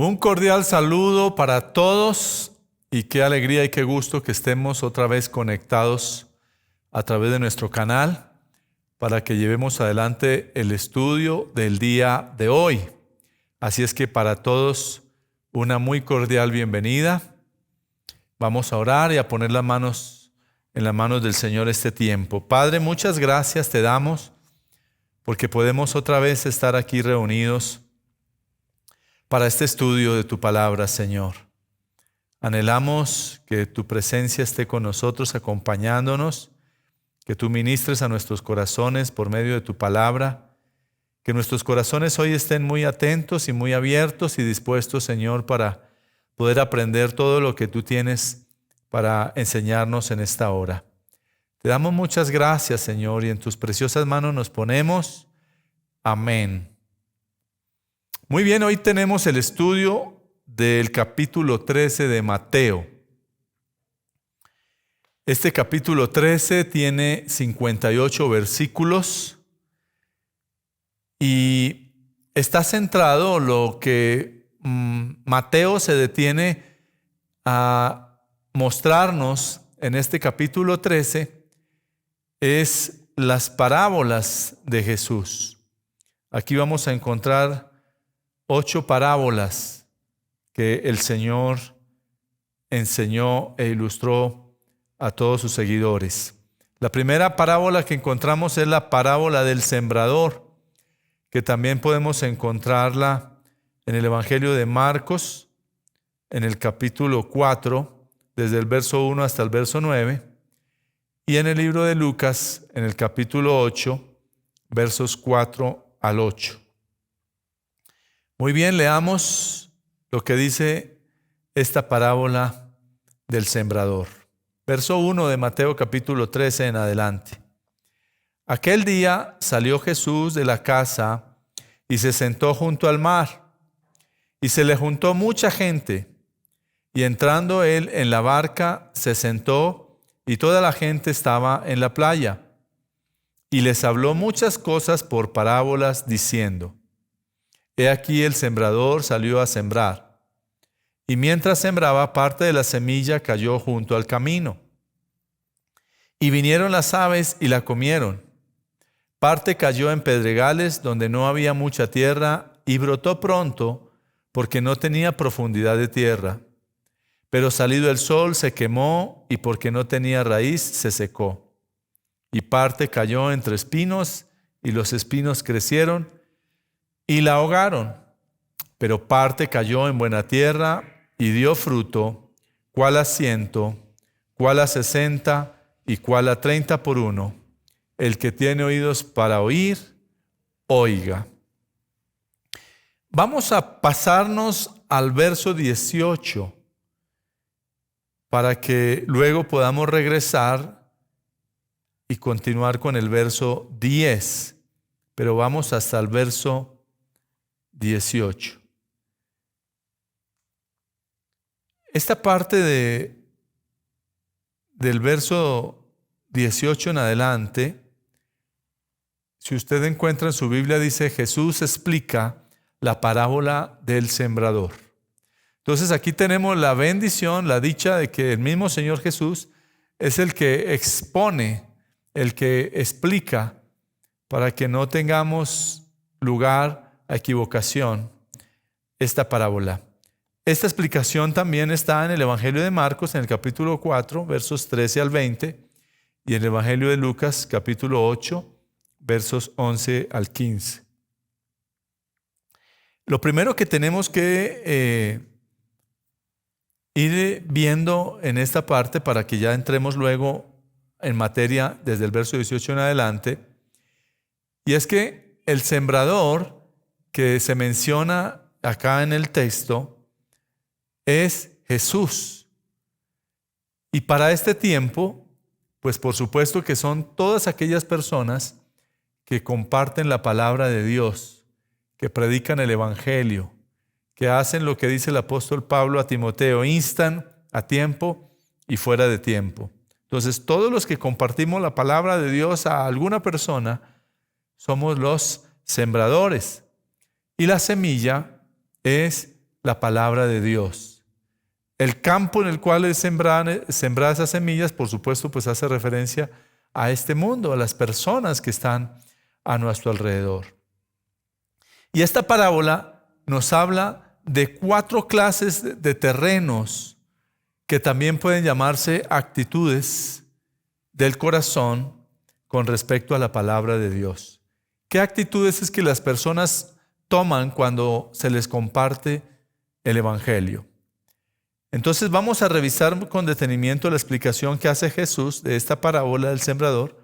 Un cordial saludo para todos y qué alegría y qué gusto que estemos otra vez conectados a través de nuestro canal para que llevemos adelante el estudio del día de hoy. Así es que para todos una muy cordial bienvenida. Vamos a orar y a poner las manos en las manos del Señor este tiempo. Padre, muchas gracias te damos porque podemos otra vez estar aquí reunidos para este estudio de tu palabra, Señor. Anhelamos que tu presencia esté con nosotros, acompañándonos, que tú ministres a nuestros corazones por medio de tu palabra, que nuestros corazones hoy estén muy atentos y muy abiertos y dispuestos, Señor, para poder aprender todo lo que tú tienes para enseñarnos en esta hora. Te damos muchas gracias, Señor, y en tus preciosas manos nos ponemos. Amén. Muy bien, hoy tenemos el estudio del capítulo 13 de Mateo. Este capítulo 13 tiene 58 versículos y está centrado lo que Mateo se detiene a mostrarnos en este capítulo 13 es las parábolas de Jesús. Aquí vamos a encontrar 8 parábolas que el Señor enseñó e ilustró a todos sus seguidores. La primera parábola que encontramos es la parábola del sembrador, que también podemos encontrarla en el Evangelio de Marcos, en el capítulo 4, desde el verso 1 hasta el verso 9, y en el libro de Lucas, en el capítulo 8, versos 4 al 8. Muy bien, leamos lo que dice esta parábola del sembrador. Verso 1 de Mateo capítulo 13 en adelante. Aquel día salió Jesús de la casa y se sentó junto al mar, y se le juntó mucha gente, y entrando él en la barca se sentó, y toda la gente estaba en la playa, y les habló muchas cosas por parábolas, diciendo: He aquí el sembrador salió a sembrar, y mientras sembraba, parte de la semilla cayó junto al camino. Y vinieron las aves y la comieron. Parte cayó en pedregales donde no había mucha tierra, y brotó pronto, porque no tenía profundidad de tierra. Pero salido el sol se quemó, y porque no tenía raíz se secó. Y parte cayó entre espinos, y los espinos crecieron y la ahogaron. Pero parte cayó en buena tierra y dio fruto, cuál a 100, cuál a 60 y cuál a 30 por uno. El que tiene oídos para oír, oiga. Vamos a pasarnos al verso 18 para que luego podamos regresar y continuar con el verso 10. Pero vamos hasta el verso 18. Esta parte del verso 18 en adelante, si usted encuentra en su Biblia, dice: Jesús explica la parábola del sembrador. Entonces aquí tenemos la bendición, la dicha de que el mismo Señor Jesús es el que expone, el que explica, para que no tengamos lugar a equivocación, esta parábola. Esta explicación también está en el Evangelio de Marcos, en el capítulo 4, versos 13 al 20, y en el Evangelio de Lucas, capítulo 8, versos 11 al 15. Lo primero que tenemos que ir viendo en esta parte, para que ya entremos luego en materia desde el verso 18 en adelante, y es que el sembrador que se menciona acá en el texto es Jesús. Y para este tiempo, pues por supuesto que son todas aquellas personas que comparten la palabra de Dios, que predican el Evangelio, que hacen lo que dice el apóstol Pablo a Timoteo: instan a tiempo y fuera de tiempo. Entonces, todos los que compartimos la palabra de Dios a alguna persona somos los sembradores. Y la semilla es la palabra de Dios. El campo en el cual es sembrada esas semillas, por supuesto, pues hace referencia a este mundo, a las personas que están a nuestro alrededor. Y esta parábola nos habla de 4 clases de terrenos que también pueden llamarse actitudes del corazón con respecto a la palabra de Dios. ¿Qué actitudes es que las personas toman cuando se les comparte el Evangelio? Entonces vamos a revisar con detenimiento la explicación que hace Jesús de esta parábola del sembrador,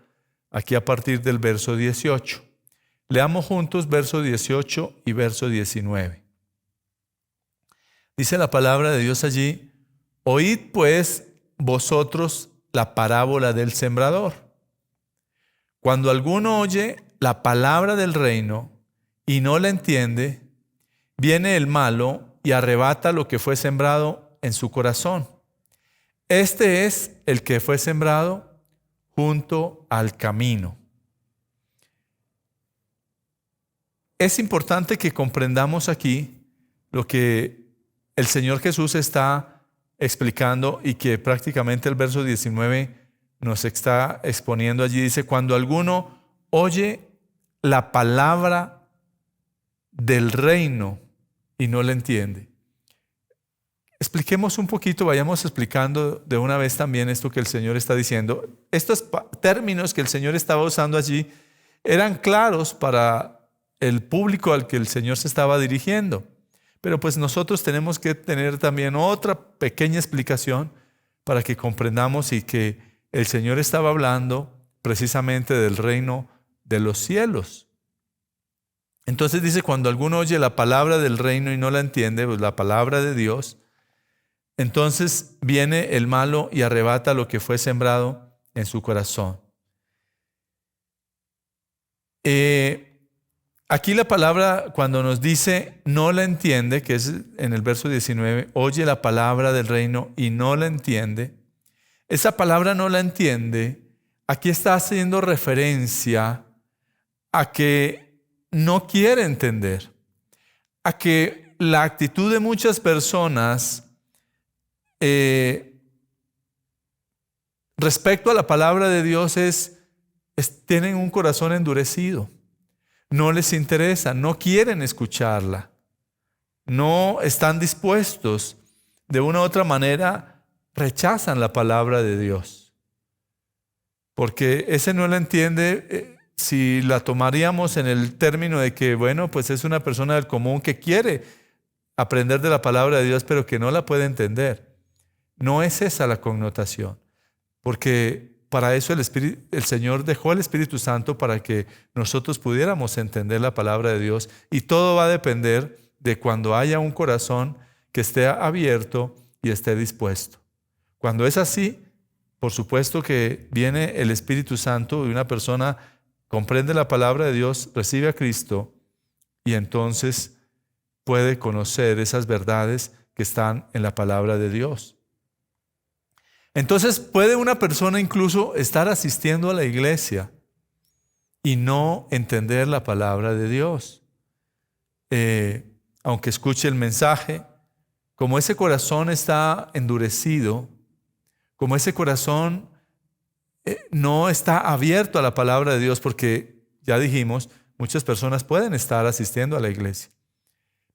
aquí a partir del verso 18. Leamos juntos verso 18 y verso 19. Dice la palabra de Dios allí: oíd pues vosotros la parábola del sembrador. Cuando alguno oye la palabra del reino y no la entiende, viene el malo y arrebata lo que fue sembrado en su corazón. Este es el que fue sembrado junto al camino. Es importante que comprendamos aquí lo que el Señor Jesús está explicando y que prácticamente el verso 19 nos está exponiendo allí. Dice: cuando alguno oye la palabra del reino y no la entiende. Expliquemos un poquito, vayamos explicando de una vez también esto que el Señor está diciendo. Estos términos que el Señor estaba usando allí eran claros para el público al que el Señor se estaba dirigiendo. Pero pues nosotros tenemos que tener también otra pequeña explicación para que comprendamos y que el Señor estaba hablando precisamente del reino de los cielos. Entonces dice: cuando alguno oye la palabra del reino y no la entiende, pues la palabra de Dios, entonces viene el malo y arrebata lo que fue sembrado en su corazón. Aquí la palabra, cuando nos dice no la entiende, que es en el verso 19, oye la palabra del reino y no la entiende, esa palabra no la entiende, aquí está haciendo referencia a que no quiere entender, a que la actitud de muchas personas respecto a la palabra de Dios tienen un corazón endurecido. No les interesa, no quieren escucharla. No están dispuestos, de una u otra manera rechazan la palabra de Dios. Porque ese no la entiende, si la tomaríamos en el término de que, bueno, pues es una persona del común que quiere aprender de la palabra de Dios, pero que no la puede entender. No es esa la connotación, porque para eso el Señor dejó el Espíritu Santo para que nosotros pudiéramos entender la palabra de Dios, y todo va a depender de cuando haya un corazón que esté abierto y esté dispuesto. Cuando es así, por supuesto que viene el Espíritu Santo y una persona comprende la palabra de Dios, recibe a Cristo y entonces puede conocer esas verdades que están en la palabra de Dios. Entonces puede una persona incluso estar asistiendo a la iglesia y no entender la palabra de Dios. Aunque escuche el mensaje, como ese corazón está endurecido, como ese corazón no está abierto a la palabra de Dios, porque ya dijimos, muchas personas pueden estar asistiendo a la iglesia,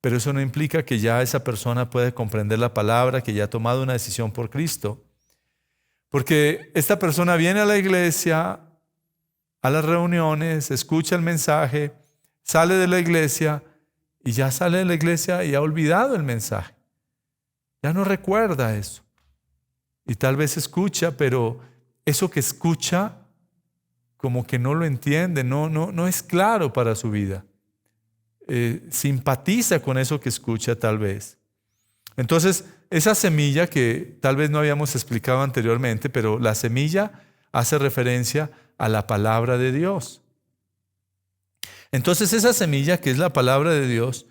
pero eso no implica que ya esa persona puede comprender la palabra, que ya ha tomado una decisión por Cristo. Porque esta persona viene a la iglesia, a las reuniones, escucha el mensaje, sale de la iglesia y ya sale de la iglesia y ha olvidado el mensaje. Ya no recuerda eso. Y tal vez escucha, pero eso que escucha como que no lo entiende, no es claro para su vida. Simpatiza con eso que escucha tal vez. Entonces, esa semilla que tal vez no habíamos explicado anteriormente, pero la semilla hace referencia a la palabra de Dios. Entonces, esa semilla que es la palabra de Dios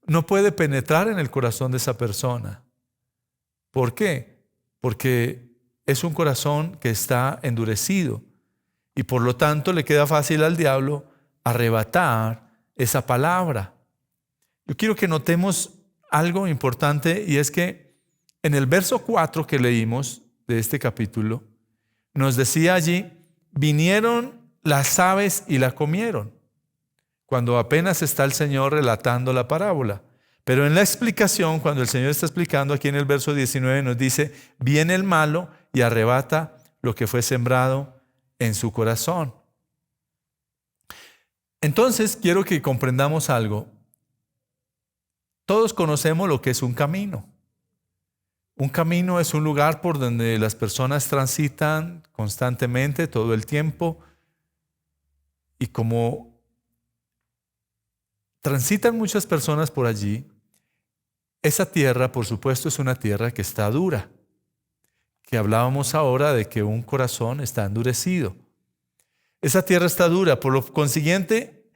no puede penetrar en el corazón de esa persona. ¿Por qué? Porque es un corazón que está endurecido y por lo tanto le queda fácil al diablo arrebatar esa palabra. Yo quiero que notemos algo importante, y es que en el verso 4 que leímos de este capítulo, nos decía allí, vinieron las aves y la comieron, cuando apenas está el Señor relatando la parábola. Pero en la explicación, cuando el Señor está explicando aquí en el verso 19, nos dice, viene el malo y arrebata lo que fue sembrado en su corazón. Entonces, quiero que comprendamos algo. Todos conocemos lo que es un camino. Un camino es un lugar por donde las personas transitan constantemente, todo el tiempo. Y como transitan muchas personas por allí, esa tierra, por supuesto, es una tierra que está dura. Que hablábamos ahora de que un corazón está endurecido. Esa tierra está dura, por lo consiguiente,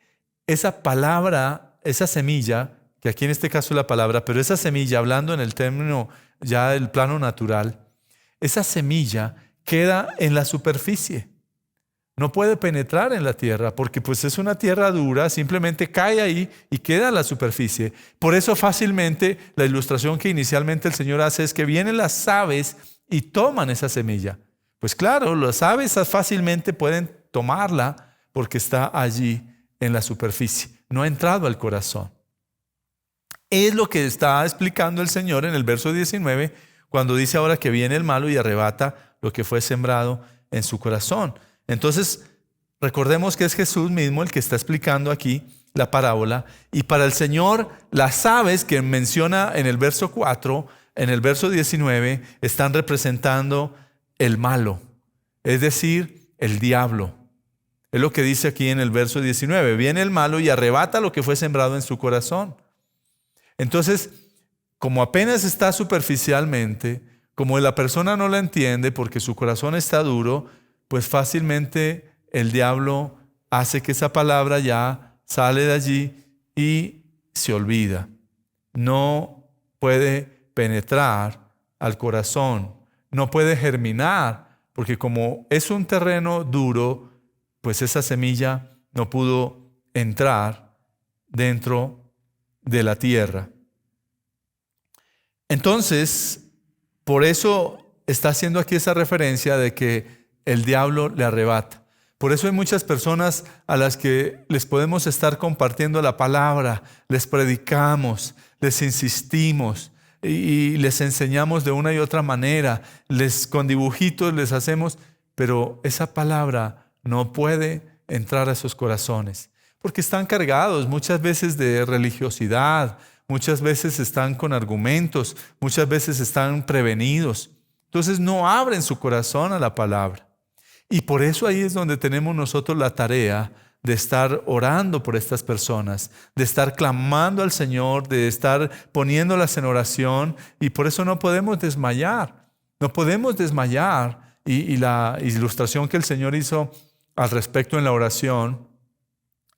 esa palabra, esa semilla, que aquí en este caso es la palabra, pero esa semilla, hablando en el término ya del plano natural, esa semilla queda en la superficie. No puede penetrar en la tierra porque pues es una tierra dura, simplemente cae ahí y queda en la superficie. Por eso fácilmente la ilustración que inicialmente el Señor hace es que vienen las aves y toman esa semilla. Pues claro, las aves fácilmente pueden tomarla porque está allí en la superficie, no ha entrado al corazón. Es lo que está explicando el Señor en el verso 19 cuando dice ahora que viene el malo y arrebata lo que fue sembrado en su corazón. Entonces, recordemos que es Jesús mismo el que está explicando aquí la parábola, y para el Señor las aves que menciona en el verso 4, en el verso 19, están representando el malo, es decir, el diablo. Es lo que dice aquí en el verso 19, viene el malo y arrebata lo que fue sembrado en su corazón. Entonces, como apenas está superficialmente, como la persona no la entiende porque su corazón está duro, pues fácilmente el diablo hace que esa palabra ya sale de allí y se olvida. No puede penetrar al corazón, no puede germinar, porque como es un terreno duro, pues esa semilla no pudo entrar dentro de la tierra. Entonces, por eso está haciendo aquí esa referencia de que el diablo le arrebata. Por eso hay muchas personas a las que les podemos estar compartiendo la palabra, les predicamos, les insistimos y les enseñamos de una y otra manera, con dibujitos les hacemos, pero esa palabra no puede entrar a esos corazones, porque están cargados muchas veces de religiosidad, muchas veces están con argumentos, muchas veces están prevenidos. Entonces no abren su corazón a la palabra. Y por eso ahí es donde tenemos nosotros la tarea de estar orando por estas personas, de estar clamando al Señor, de estar poniéndolas en oración, y por eso no podemos desmayar. No podemos desmayar. Y la ilustración que el Señor hizo al respecto en la oración,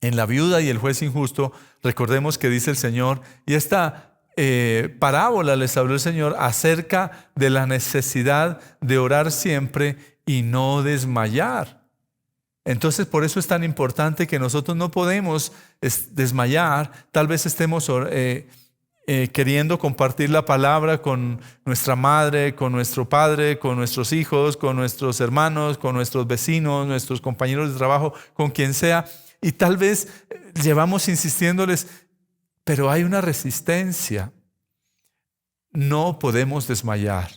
en la viuda y el juez injusto, recordemos que dice el Señor, y esta parábola les habló el Señor acerca de la necesidad de orar siempre y no desmayar. Entonces, por eso es tan importante que nosotros no podemos desmayar. Tal vez estemos queriendo compartir la palabra con nuestra madre, con nuestro padre, con nuestros hijos, con nuestros hermanos, con nuestros vecinos, nuestros compañeros de trabajo, con quien sea. Y tal vez llevamos insistiéndoles, pero hay una resistencia. No podemos desmayar.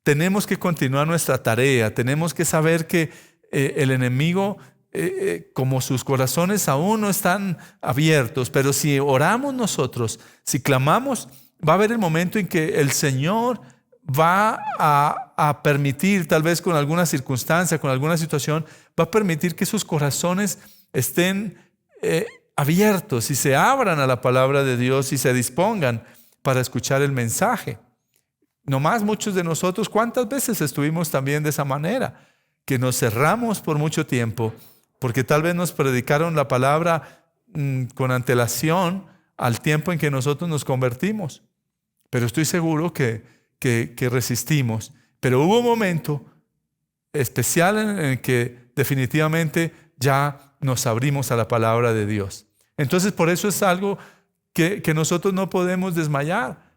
Tenemos que continuar nuestra tarea. Tenemos que saber que el enemigo, como sus corazones aún no están abiertos, pero si oramos nosotros, si clamamos, va a haber el momento en que el Señor va a permitir, tal vez con alguna circunstancia, con alguna situación, va a permitir que sus corazones estén abiertos y se abran a la palabra de Dios y se dispongan para escuchar el mensaje. Nomás muchos de nosotros, ¿cuántas veces estuvimos también de esa manera? Que nos cerramos por mucho tiempo, porque tal vez nos predicaron la palabra con antelación al tiempo en que nosotros nos convertimos. Pero estoy seguro que resistimos. Pero hubo un momento especial en el que definitivamente ya nos abrimos a la palabra de Dios. Entonces, por eso es algo que nosotros no podemos desmayar.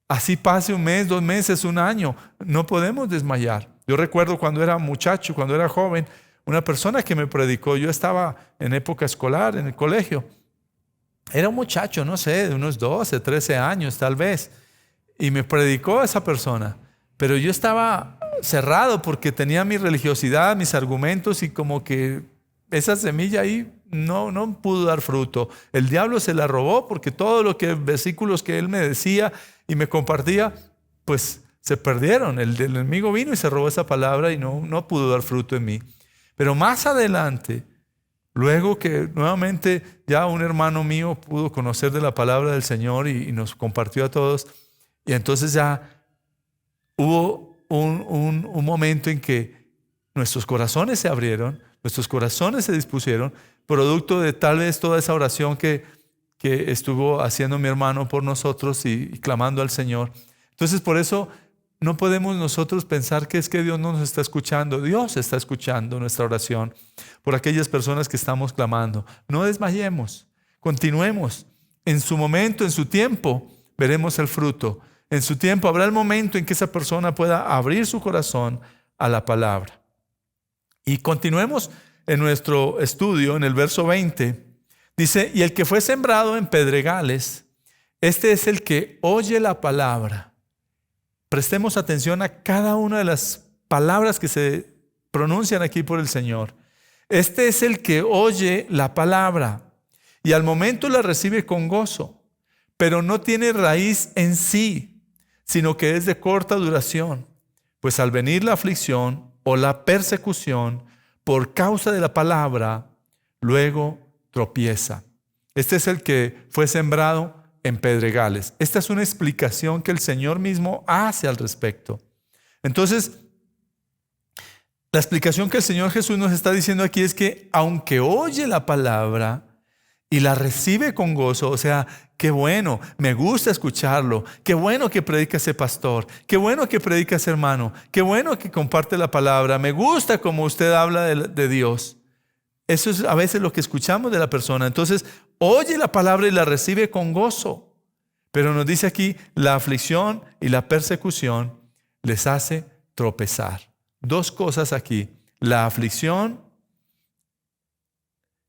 Así pase un mes, 2 meses, un año, no podemos desmayar. Yo recuerdo cuando era muchacho, cuando era joven, una persona que me predicó, yo estaba en época escolar, en el colegio. Era un muchacho, no sé, de unos 12, 13 años tal vez. Y me predicó esa persona. Pero yo estaba cerrado porque tenía mi religiosidad, mis argumentos y como que esa semilla ahí no pudo dar fruto. El diablo se la robó porque todo lo que versículos que él me decía y me compartía, pues se perdieron. El enemigo vino y se robó esa palabra y no pudo dar fruto en mí. Pero más adelante, luego que nuevamente ya un hermano mío pudo conocer de la palabra del Señor y nos compartió a todos, y entonces ya hubo un momento en que nuestros corazones se abrieron, nuestros corazones se dispusieron, producto de tal vez toda esa oración que estuvo haciendo mi hermano por nosotros y clamando al Señor. Entonces por eso no podemos nosotros pensar que es que Dios no nos está escuchando. Dios está escuchando nuestra oración por aquellas personas que estamos clamando. No desmayemos, continuemos. En su momento, en su tiempo, veremos el fruto. En su tiempo habrá el momento en que esa persona pueda abrir su corazón a la palabra. Y continuemos en nuestro estudio, en el verso 20. Dice, y el que fue sembrado en pedregales, este es el que oye la palabra. Prestemos atención a cada una de las palabras que se pronuncian aquí por el Señor. Este es el que oye la palabra y al momento la recibe con gozo, pero no tiene raíz en sí, sino que es de corta duración. Pues al venir la aflicción o la persecución por causa de la palabra, luego tropieza. Este es el que fue sembrado en pedregales. Esta es una explicación que el Señor mismo hace al respecto. Entonces, la explicación que el Señor Jesús nos está diciendo aquí es que aunque oye la palabra y la recibe con gozo, o sea, qué bueno, me gusta escucharlo, qué bueno que predica ese pastor, qué bueno que predica ese hermano, qué bueno que comparte la palabra, me gusta como usted habla de Dios. Eso es a veces lo que escuchamos de la persona. Entonces, oye la palabra y la recibe con gozo. Pero nos dice aquí, la aflicción y la persecución les hace tropezar. 2 cosas aquí, la aflicción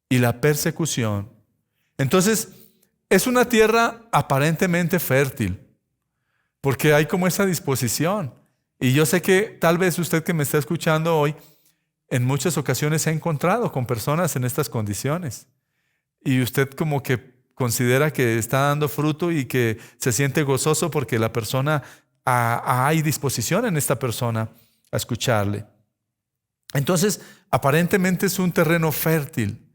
y la persecución. Entonces, es una tierra aparentemente fértil, porque hay como esa disposición. Y yo sé que tal vez usted que me está escuchando hoy, en muchas ocasiones se ha encontrado con personas en estas condiciones. Y usted como que considera que está dando fruto y que se siente gozoso porque la persona, hay disposición en esta persona a escucharle. Entonces, aparentemente es un terreno fértil,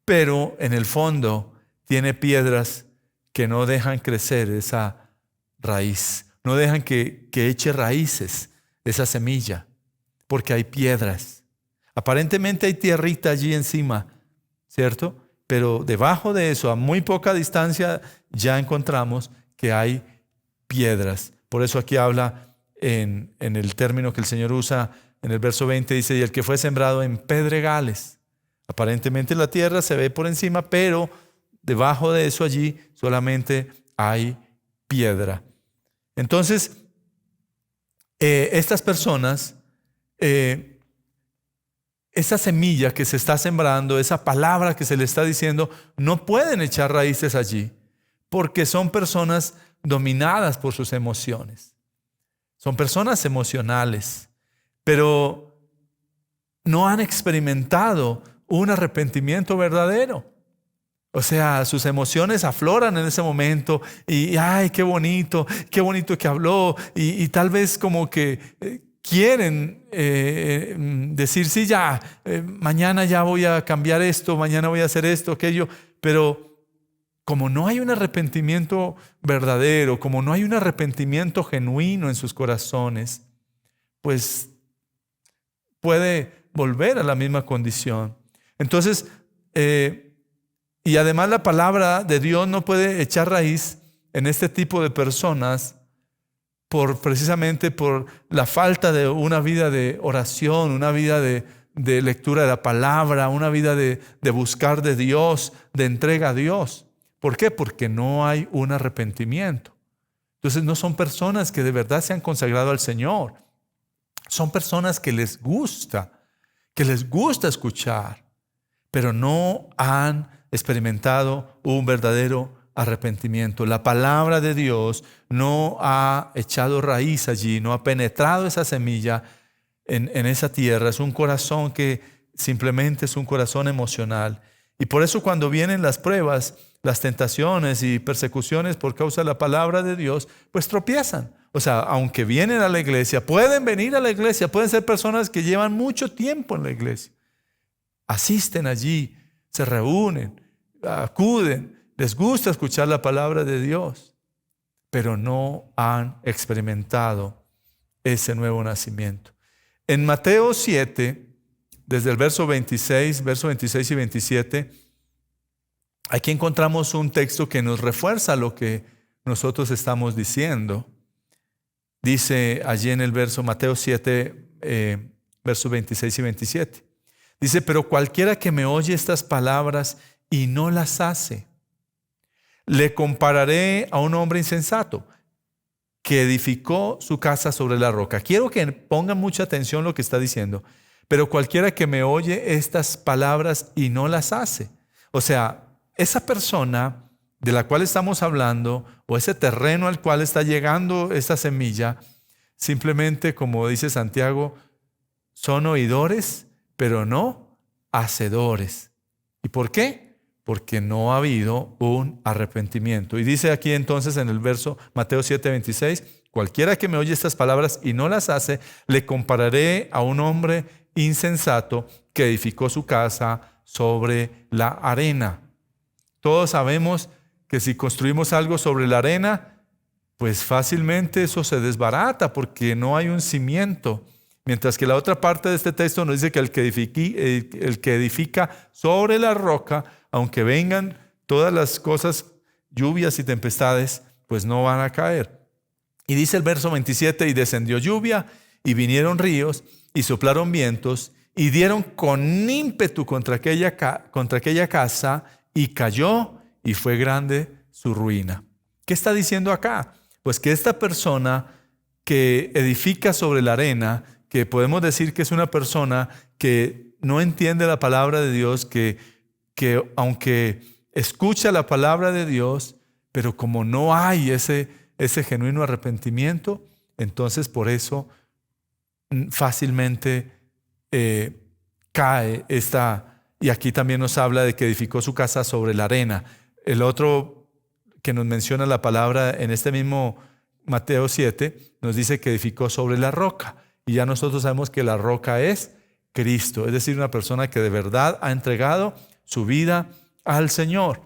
pero en el fondo tiene piedras que no dejan crecer esa raíz, no dejan que eche raíces esa semilla, porque hay piedras. Aparentemente hay tierrita allí encima, ¿cierto? Pero debajo de eso, a muy poca distancia, ya encontramos que hay piedras. Por eso aquí habla en el término que el Señor usa en el verso 20, dice, y el que fue sembrado en pedregales. Aparentemente la tierra se ve por encima, pero debajo de eso allí solamente hay piedra. Entonces, estas personas, esa semilla que se está sembrando, esa palabra que se le está diciendo, no pueden echar raíces allí, porque son personas dominadas por sus emociones. Son personas emocionales, pero no han experimentado un arrepentimiento verdadero. O sea, sus emociones afloran en ese momento y ¡ay, qué bonito que habló! Y tal vez como que quieren decir, sí, ya, mañana ya voy a cambiar esto, mañana voy a hacer esto, aquello, pero como no hay un arrepentimiento verdadero, como no hay un arrepentimiento genuino en sus corazones, pues puede volver a la misma condición. Entonces, y además la palabra de Dios no puede echar raíz en este tipo de personas precisamente por la falta de una vida de oración, una vida de lectura de la palabra, una vida de buscar de Dios, de entrega a Dios. ¿Por qué? Porque no hay un arrepentimiento. Entonces no son personas que de verdad se han consagrado al Señor. Son personas que les gusta escuchar, pero no han experimentado un verdadero arrepentimiento. La palabra de Dios no ha echado raíz allí, no ha penetrado esa semilla en esa tierra. Es un corazón que simplemente es un corazón emocional. Y por eso cuando vienen las pruebas, las tentaciones y persecuciones por causa de la palabra de Dios, pues tropiezan. O sea, aunque vienen a la iglesia, pueden venir a la iglesia, pueden ser personas que llevan mucho tiempo en la iglesia. Asisten allí, se reúnen, acuden, les gusta escuchar la palabra de Dios, pero no han experimentado ese nuevo nacimiento. En Mateo 7, desde el verso 26 y 27, aquí encontramos un texto que nos refuerza lo que nosotros estamos diciendo. Dice allí en el verso Mateo 7, versos 26 y 27. Dice, pero cualquiera que me oye estas palabras y no las hace, le compararé a un hombre insensato que edificó su casa sobre la roca. Quiero que pongan mucha atención lo que está diciendo. Pero cualquiera que me oye estas palabras y no las hace. O sea, esa persona de la cual estamos hablando, o ese terreno al cual está llegando esta semilla, simplemente, como dice Santiago, son oidores, pero no hacedores. ¿Y por qué? Porque no ha habido un arrepentimiento. Y dice aquí entonces en el verso Mateo 7:26, cualquiera que me oye estas palabras y no las hace, le compararé a un hombre insensato que edificó su casa sobre la arena. Todos sabemos que si construimos algo sobre la arena, pues fácilmente eso se desbarata porque no hay un cimiento. Mientras que la otra parte de este texto nos dice que el que edifica sobre la roca, aunque vengan todas las cosas, lluvias y tempestades, pues no van a caer. Y dice el verso 27, y descendió lluvia, y vinieron ríos, y soplaron vientos, y dieron con ímpetu contra aquella casa, y cayó, y fue grande su ruina. ¿Qué está diciendo acá? Pues que esta persona que edifica sobre la arena, que podemos decir que es una persona que no entiende la palabra de Dios, que aunque escucha la palabra de Dios, pero como no hay ese genuino arrepentimiento, entonces por eso fácilmente cae esta. Y aquí también nos habla de que edificó su casa sobre la arena. El otro que nos menciona la palabra en este mismo Mateo 7, nos dice que edificó sobre la roca. Y ya nosotros sabemos que la roca es Cristo, es decir, una persona que de verdad ha entregado su vida al Señor.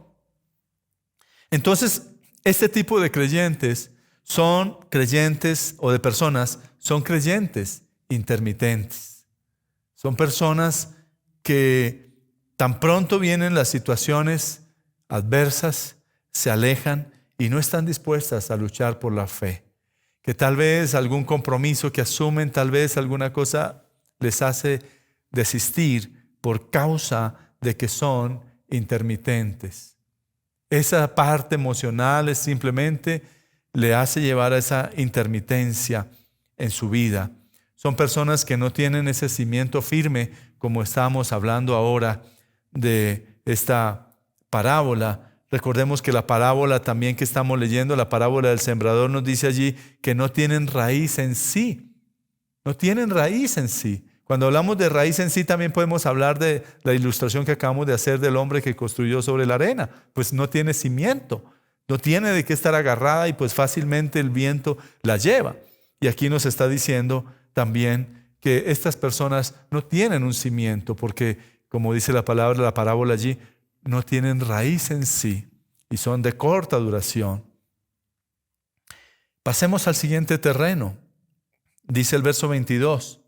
Entonces, este tipo de creyentes son creyentes, o de personas, son creyentes intermitentes. Son personas que tan pronto vienen las situaciones adversas, se alejan y no están dispuestas a luchar por la fe. Que tal vez algún compromiso que asumen, tal vez alguna cosa les hace desistir por causa de que son intermitentes. Esa parte emocional simplemente le hace llevar a esa intermitencia en su vida. Son personas que no tienen ese cimiento firme, como estamos hablando ahora de esta parábola. Recordemos que la parábola también que estamos leyendo, la parábola del sembrador, nos dice allí que no tienen raíz en sí. No tienen raíz en sí. Cuando hablamos de raíz en sí, también podemos hablar de la ilustración que acabamos de hacer del hombre que construyó sobre la arena. Pues no tiene cimiento, no tiene de qué estar agarrada y pues fácilmente el viento la lleva. Y aquí nos está diciendo también que estas personas no tienen un cimiento porque, como dice la palabra, la parábola allí, no tienen raíz en sí y son de corta duración. Pasemos al siguiente terreno. Dice el verso 22.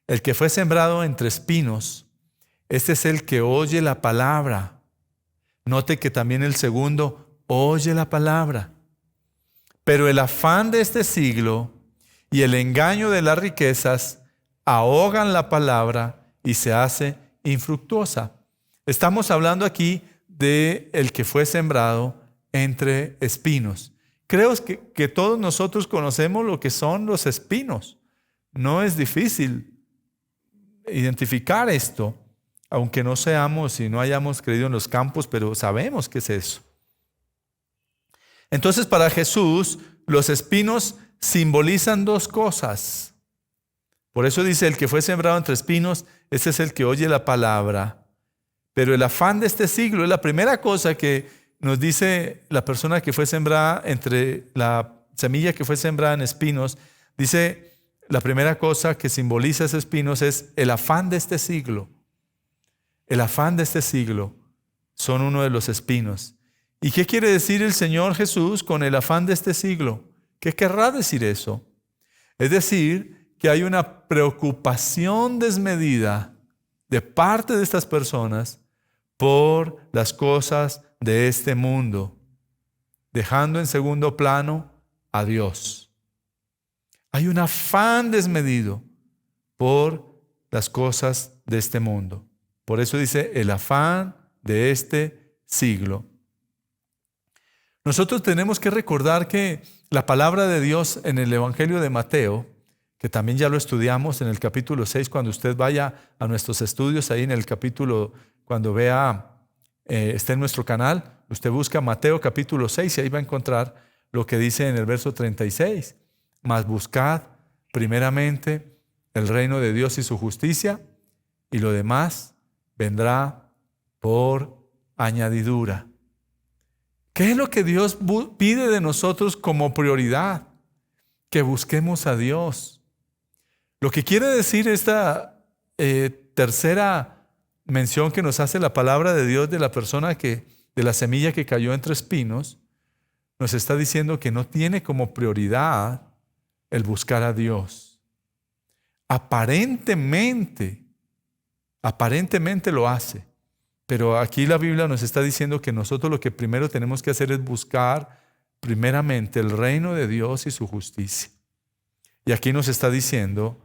El que fue sembrado entre espinos, este es el que oye la palabra. Note que también el segundo oye la palabra. Pero el afán de este siglo y el engaño de las riquezas ahogan la palabra y se hace infructuosa. Estamos hablando aquí de el que fue sembrado entre espinos. creo que todos nosotros conocemos lo que son los espinos. No es difícil identificar esto, aunque no seamos y no hayamos creído en los campos, pero sabemos qué es eso. Entonces, para Jesús, los espinos simbolizan dos cosas. Por eso dice, el que fue sembrado entre espinos, ese es el que oye la palabra. Pero el afán de este siglo es la primera cosa que nos dice la persona que fue sembrada entre la semilla que fue sembrada en espinos. Dice, la primera cosa que simboliza esos espinos es el afán de este siglo. El afán de este siglo son uno de los espinos. ¿Y qué quiere decir el Señor Jesús con el afán de este siglo? ¿Qué querrá decir eso? Es decir, que hay una preocupación desmedida de parte de estas personas por las cosas de este mundo, dejando en segundo plano a Dios. Hay un afán desmedido por las cosas de este mundo. Por eso dice el afán de este siglo. Nosotros tenemos que recordar que la palabra de Dios en el Evangelio de Mateo, que también ya lo estudiamos en el capítulo 6, cuando usted vaya a nuestros estudios, ahí en el capítulo, cuando vea, está en nuestro canal, usted busca Mateo capítulo 6 y ahí va a encontrar lo que dice en el verso 36. Mas buscad primeramente el reino de Dios y su justicia, y lo demás vendrá por añadidura. ¿Qué es lo que Dios pide de nosotros como prioridad? Que busquemos a Dios. Lo que quiere decir esta tercera mención que nos hace la palabra de Dios de la persona de la semilla que cayó entre espinos, nos está diciendo que no tiene como prioridad el buscar a Dios. Aparentemente lo hace. Pero aquí la Biblia nos está diciendo que nosotros lo que primero tenemos que hacer es buscar primeramente el reino de Dios y su justicia. Y aquí nos está diciendo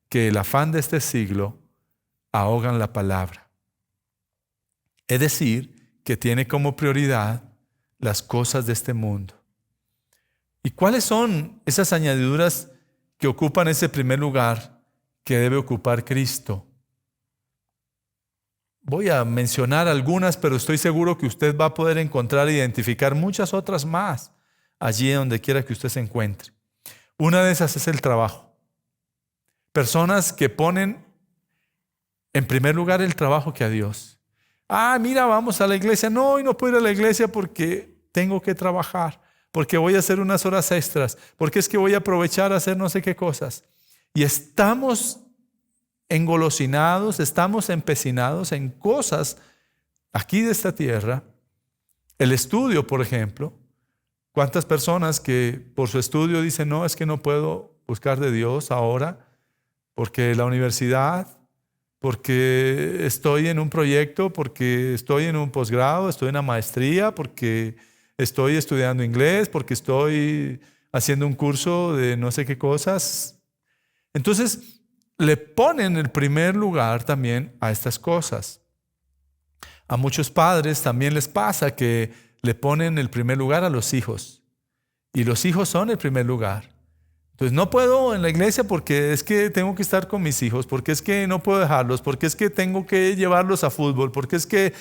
que el afán de este siglo ahogan la palabra. Es decir, que tiene como prioridad las cosas de este mundo. ¿Y cuáles son esas añadiduras que ocupan ese primer lugar que debe ocupar Cristo? Voy a mencionar algunas, pero estoy seguro que usted va a poder encontrar e identificar muchas otras más allí donde quiera que usted se encuentre. Una de esas es el trabajo. Personas que ponen en primer lugar el trabajo que a Dios. Mira, vamos a la iglesia. No, hoy no puedo ir a la iglesia porque tengo que trabajar, porque voy a hacer unas horas extras, porque es que voy a aprovechar a hacer no sé qué cosas. Y estamos engolosinados, estamos empecinados en cosas aquí de esta tierra. El estudio, por ejemplo. ¿Cuántas personas que por su estudio dicen, no, es que no puedo buscar de Dios ahora, porque la universidad, porque estoy en un proyecto, porque estoy en un posgrado, estoy en una maestría, porque estoy estudiando inglés, porque estoy haciendo un curso de no sé qué cosas? Entonces, le ponen el primer lugar también a estas cosas. A muchos padres también les pasa que le ponen el primer lugar a los hijos. Y los hijos son el primer lugar. Entonces no puedo en la iglesia porque es que tengo que estar con mis hijos, porque es que no puedo dejarlos, porque es que tengo que llevarlos a fútbol, porque es que...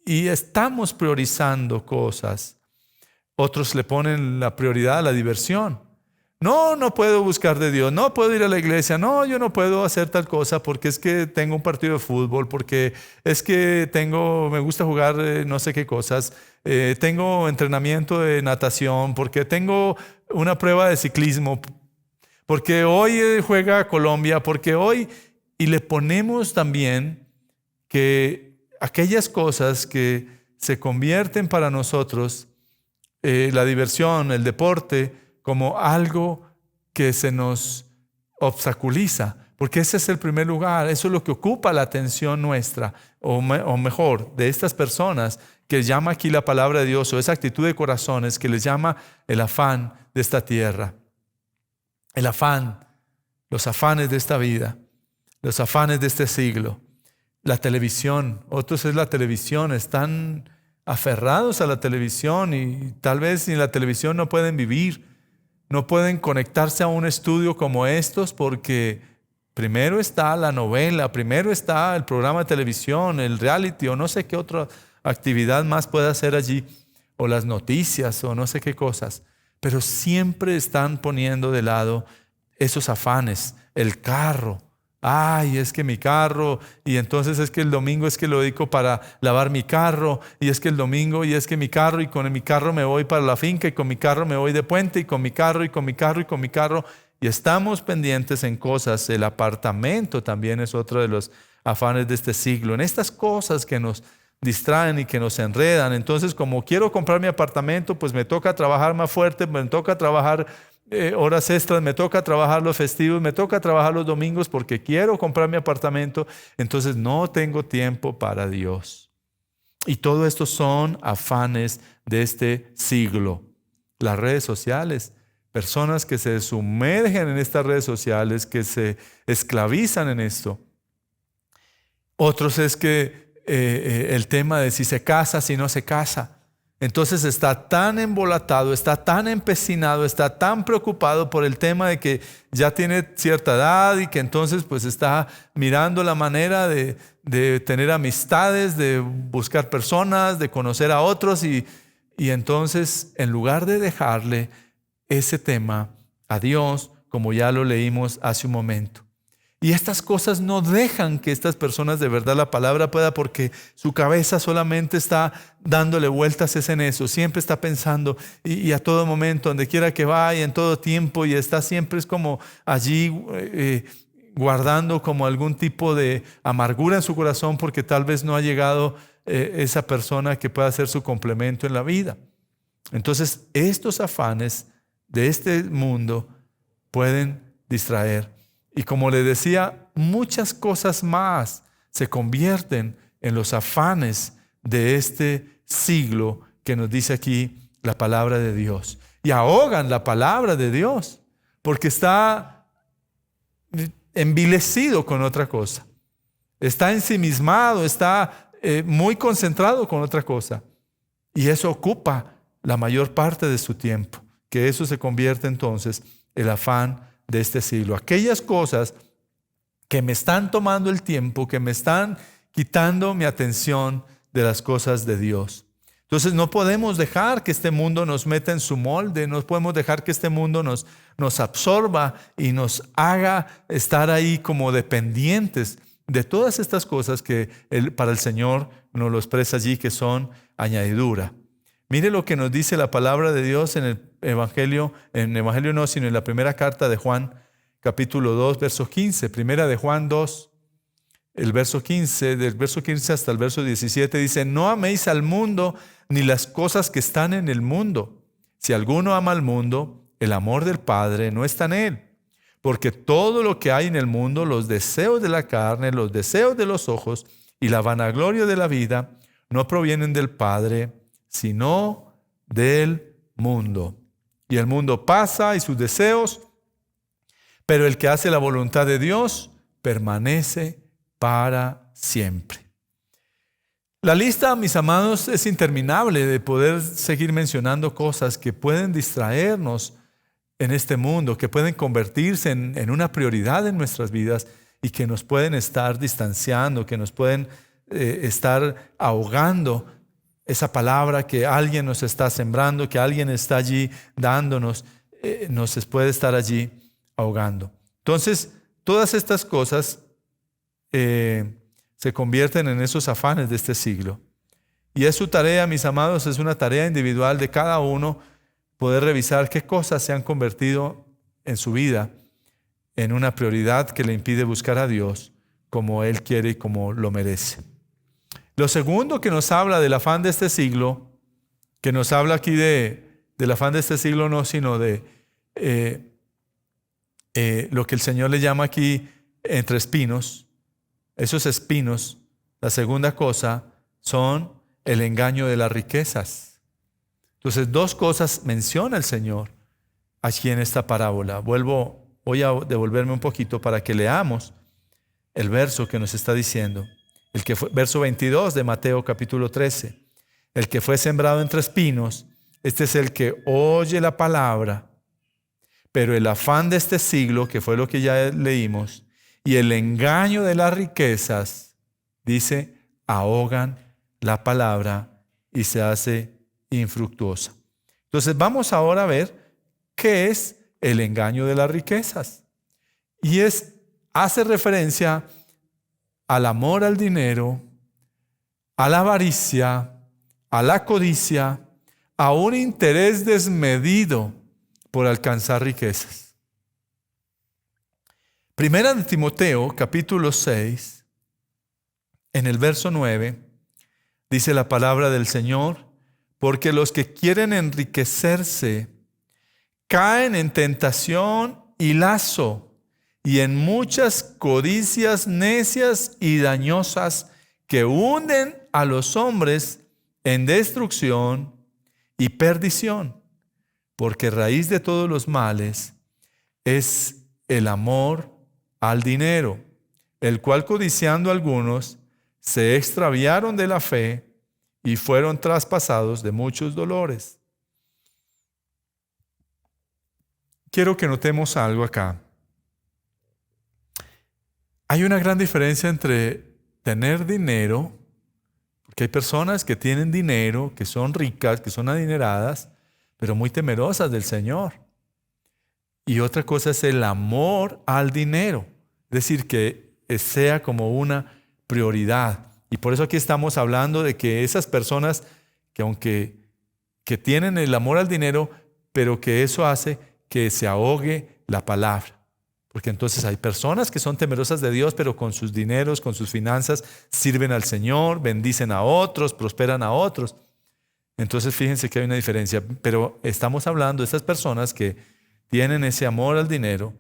Y estamos priorizando cosas. Otros le ponen la prioridad a la diversión. No puedo buscar de Dios, no puedo ir a la iglesia, no, yo no puedo hacer tal cosa porque es que tengo un partido de fútbol, porque es que me gusta jugar no sé qué cosas, tengo entrenamiento de natación, porque tengo una prueba de ciclismo, porque hoy juega Colombia, porque hoy... Y le ponemos también que aquellas cosas que se convierten para nosotros, la diversión, el deporte, como algo que se nos obstaculiza, porque ese es el primer lugar, eso es lo que ocupa la atención nuestra, o mejor, de estas personas que llama aquí la palabra de Dios, o esa actitud de corazones que les llama el afán de esta tierra. El afán, los afanes de esta vida, los afanes de este siglo. La televisión, otros es la televisión, están aferrados a la televisión y tal vez sin la televisión no pueden vivir, no pueden conectarse a un estudio como estos porque primero está la novela, primero está el programa de televisión, el reality o no sé qué otra actividad más pueda hacer allí, o las noticias o no sé qué cosas, pero siempre están poniendo de lado esos afanes, el carro. Ay, es que mi carro, y entonces es que el domingo es que lo dedico para lavar mi carro, y es que el domingo, y es que mi carro, y con mi carro me voy para la finca, y con mi carro me voy de puente, y con mi carro, y con mi carro, y con mi carro, y estamos pendientes en cosas. El apartamento también es otro de los afanes de este siglo, en estas cosas que nos distraen y que nos enredan. Entonces, como quiero comprar mi apartamento, pues me toca trabajar más fuerte, me toca trabajar horas extras, me toca trabajar los festivos, me toca trabajar los domingos porque quiero comprar mi apartamento. Entonces no tengo tiempo para Dios. Y todo esto son afanes de este siglo. Las redes sociales, personas que se sumergen en estas redes sociales, que se esclavizan en esto. Otros es que el tema de si se casa, si no se casa. Entonces está tan embolatado, está tan empecinado, está tan preocupado por el tema de que ya tiene cierta edad y que entonces pues está mirando la manera de tener amistades, de buscar personas, de conocer a otros y entonces en lugar de dejarle ese tema a Dios, como ya lo leímos hace un momento. Y estas cosas no dejan que estas personas de verdad la palabra pueda, porque su cabeza solamente está dándole vueltas en eso. Siempre está pensando y a todo momento, donde quiera que vaya, en todo tiempo, y está siempre es como allí guardando como algún tipo de amargura en su corazón porque tal vez no ha llegado esa persona que pueda ser su complemento en la vida. Entonces, estos afanes de este mundo pueden distraer. Y como le decía, muchas cosas más se convierten en los afanes de este siglo que nos dice aquí la palabra de Dios. Y ahogan la palabra de Dios porque está envilecido con otra cosa. Está ensimismado, está muy concentrado con otra cosa. Y eso ocupa la mayor parte de su tiempo. Que eso se convierte entonces en el afán de este siglo. Aquellas cosas que me están tomando el tiempo, que me están quitando mi atención de las cosas de Dios. Entonces no podemos dejar que este mundo nos meta en su molde, no podemos dejar que este mundo nos absorba y nos haga estar ahí como dependientes de todas estas cosas que para el Señor nos lo expresa allí, que son añadidura. Mire lo que nos dice la palabra de Dios en el Evangelio, no, sino en la primera carta de Juan, capítulo 2, verso 15. Primera de Juan 2, el verso 15, del verso 15 hasta el verso 17, dice: no améis al mundo ni las cosas que están en el mundo. Si alguno ama al mundo, el amor del Padre no está en él. Porque todo lo que hay en el mundo, los deseos de la carne, los deseos de los ojos y la vanagloria de la vida, no provienen del Padre, sino del mundo. Y el mundo pasa y sus deseos, pero el que hace la voluntad de Dios permanece para siempre. La lista, mis amados, es interminable de poder seguir mencionando cosas que pueden distraernos en este mundo, que pueden convertirse en una prioridad en nuestras vidas y que nos pueden estar distanciando, que nos pueden estar ahogando esa palabra que alguien nos está sembrando, que alguien está allí dándonos, nos puede estar allí ahogando. Entonces, todas estas cosas se convierten en esos afanes de este siglo. Y es su tarea, mis amados, es una tarea individual de cada uno poder revisar qué cosas se han convertido en su vida en una prioridad que le impide buscar a Dios como Él quiere y como lo merece. Lo segundo que nos habla del afán de este siglo, que nos habla aquí del afán de este siglo, no, sino de lo que el Señor le llama aquí entre espinos. Esos espinos, la segunda cosa, son el engaño de las riquezas. Entonces, dos cosas menciona el Señor aquí en esta parábola. Voy a devolverme un poquito para que leamos el verso que nos está diciendo. Verso 22 de Mateo capítulo 13. El que fue sembrado entre espinos, este es el que oye la palabra, pero el afán de este siglo, que fue lo que ya leímos, y el engaño de las riquezas, dice, ahogan la palabra y se hace infructuosa. Entonces vamos ahora a ver qué es el engaño de las riquezas. Y hace referencia al amor al dinero, a la avaricia, a la codicia, a un interés desmedido por alcanzar riquezas. Primera de Timoteo, capítulo 6, en el verso 9, dice la palabra del Señor: porque los que quieren enriquecerse caen en tentación y lazo, y en muchas codicias necias y dañosas que hunden a los hombres en destrucción y perdición, porque raíz de todos los males es el amor al dinero, el cual codiciando algunos se extraviaron de la fe y fueron traspasados de muchos dolores. Quiero que notemos algo acá. Hay una gran diferencia entre tener dinero, porque hay personas que tienen dinero, que son ricas, que son adineradas, pero muy temerosas del Señor. Y otra cosa es el amor al dinero, es decir, que sea como una prioridad. Y por eso aquí estamos hablando de que esas personas que tienen el amor al dinero, pero que eso hace que se ahogue la palabra. Porque entonces hay personas que son temerosas de Dios, pero con sus dineros, con sus finanzas, sirven al Señor, bendicen a otros, prosperan a otros. Entonces fíjense que hay una diferencia. Pero estamos hablando de esas personas que tienen ese amor al dinero.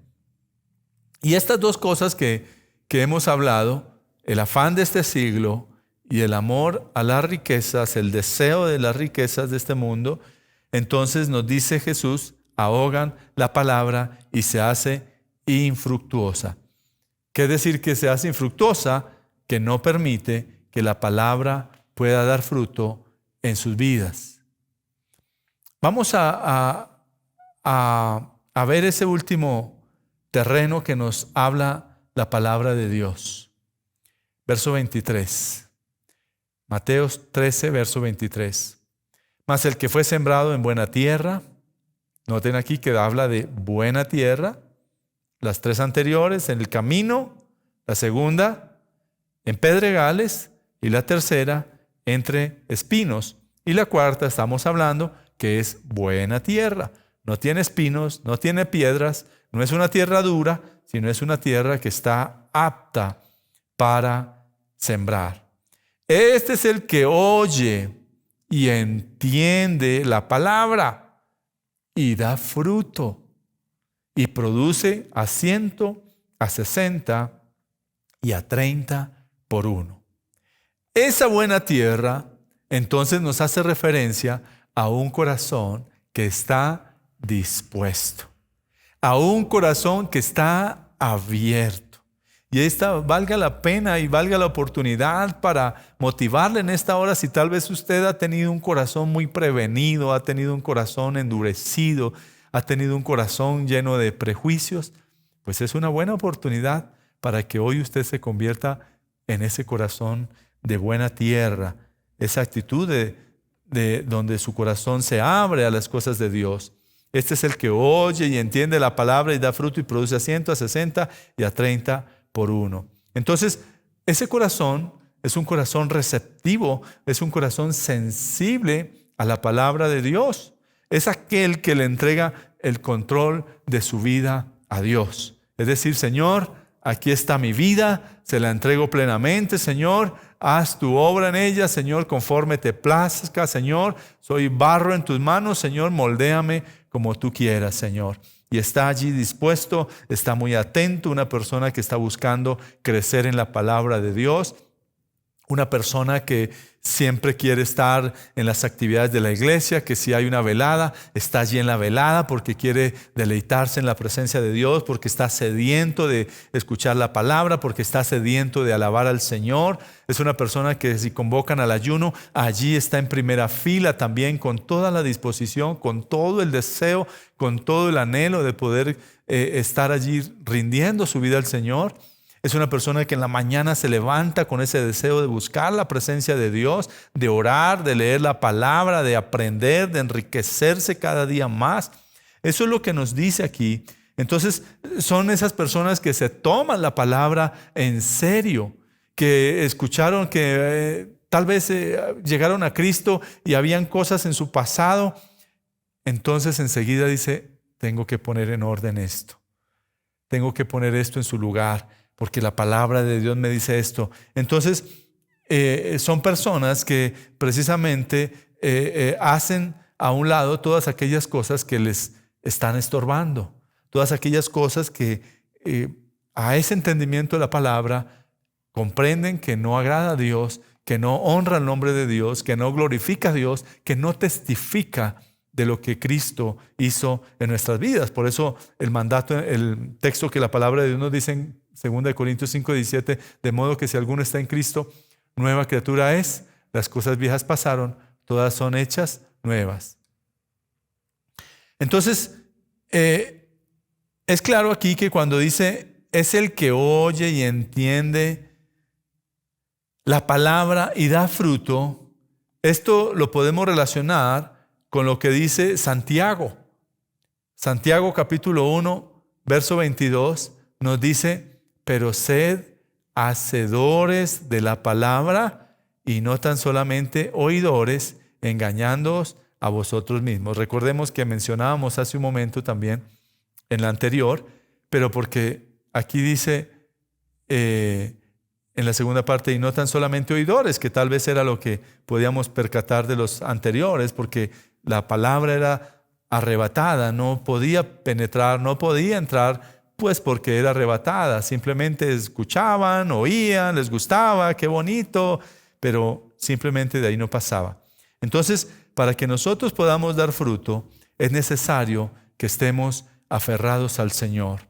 Y estas dos cosas que hemos hablado, el afán de este siglo y el amor a las riquezas, el deseo de las riquezas de este mundo, entonces nos dice Jesús, ahogan la palabra y se hace infructuosa. ¿Qué decir que se hace infructuosa? Que no permite que la palabra pueda dar fruto en sus vidas. Vamos a ver ese último terreno que nos habla la palabra de Dios. Verso 23. Mateo 13, verso 23. Mas el que fue sembrado en buena tierra, noten aquí que habla de buena tierra, las tres anteriores en el camino, la segunda en pedregales y la tercera entre espinos. Y la cuarta estamos hablando que es buena tierra. No tiene espinos, no tiene piedras, no es una tierra dura, sino es una tierra que está apta para sembrar. Este es el que oye y entiende la palabra y da fruto y produce a 100, a 60 y a 30 por uno. Esa buena tierra entonces nos hace referencia a un corazón que está dispuesto, a un corazón que está abierto. Y esta valga la pena y valga la oportunidad para motivarle en esta hora. Si tal vez usted ha tenido un corazón muy prevenido, ha tenido un corazón endurecido, ha tenido un corazón lleno de prejuicios, pues es una buena oportunidad para que hoy usted se convierta en ese corazón de buena tierra, esa actitud de donde su corazón se abre a las cosas de Dios. Este es el que oye y entiende la palabra y da fruto y produce a 100, a 60 y a 30 por uno. Entonces, ese corazón es un corazón receptivo, es un corazón sensible a la palabra de Dios. Es aquel que le entrega el control de su vida a Dios. Es decir, Señor, aquí está mi vida, se la entrego plenamente, Señor. Haz tu obra en ella, Señor, conforme te plazca, Señor. Soy barro en tus manos, Señor, moldéame como tú quieras, Señor. Y está allí dispuesto, está muy atento, una persona que está buscando crecer en la palabra de Dios. Una persona que siempre quiere estar en las actividades de la iglesia, que si hay una velada, está allí en la velada porque quiere deleitarse en la presencia de Dios, porque está sediento de escuchar la palabra, porque está sediento de alabar al Señor. Es una persona que si convocan al ayuno, allí está en primera fila también con toda la disposición, con todo el deseo, con todo el anhelo de poder estar allí rindiendo su vida al Señor. Es una persona que en la mañana se levanta con ese deseo de buscar la presencia de Dios, de orar, de leer la palabra, de aprender, de enriquecerse cada día más. Eso es lo que nos dice aquí. Entonces, son esas personas que se toman la palabra en serio, que escucharon que tal vez llegaron a Cristo y habían cosas en su pasado. Entonces, enseguida dice, tengo que poner en orden esto. Tengo que poner esto en su lugar, porque la palabra de Dios me dice esto. Entonces, son personas que precisamente hacen a un lado todas aquellas cosas que les están estorbando, todas aquellas cosas que a ese entendimiento de la palabra comprenden que no agrada a Dios, que no honra el nombre de Dios, que no glorifica a Dios, que no testifica de lo que Cristo hizo en nuestras vidas. Por eso el mandato, el texto que la palabra de Dios nos dice en 2 Corintios 5:17, de modo que si alguno está en Cristo, nueva criatura es, las cosas viejas pasaron, todas son hechas nuevas. Entonces, es claro aquí que cuando dice, es el que oye y entiende la palabra y da fruto, esto lo podemos relacionar con lo que dice Santiago. Santiago capítulo 1, verso 22, nos dice, pero sed hacedores de la palabra y no tan solamente oidores, engañándoos a vosotros mismos. Recordemos que mencionábamos hace un momento también en la anterior, pero porque aquí dice en la segunda parte, y no tan solamente oidores, que tal vez era lo que podíamos percatar de los anteriores, porque la palabra era arrebatada, no podía penetrar, no podía entrar, pues porque era arrebatada. Simplemente escuchaban, oían, les gustaba, qué bonito, pero simplemente de ahí no pasaba. Entonces, para que nosotros podamos dar fruto, es necesario que estemos aferrados al Señor.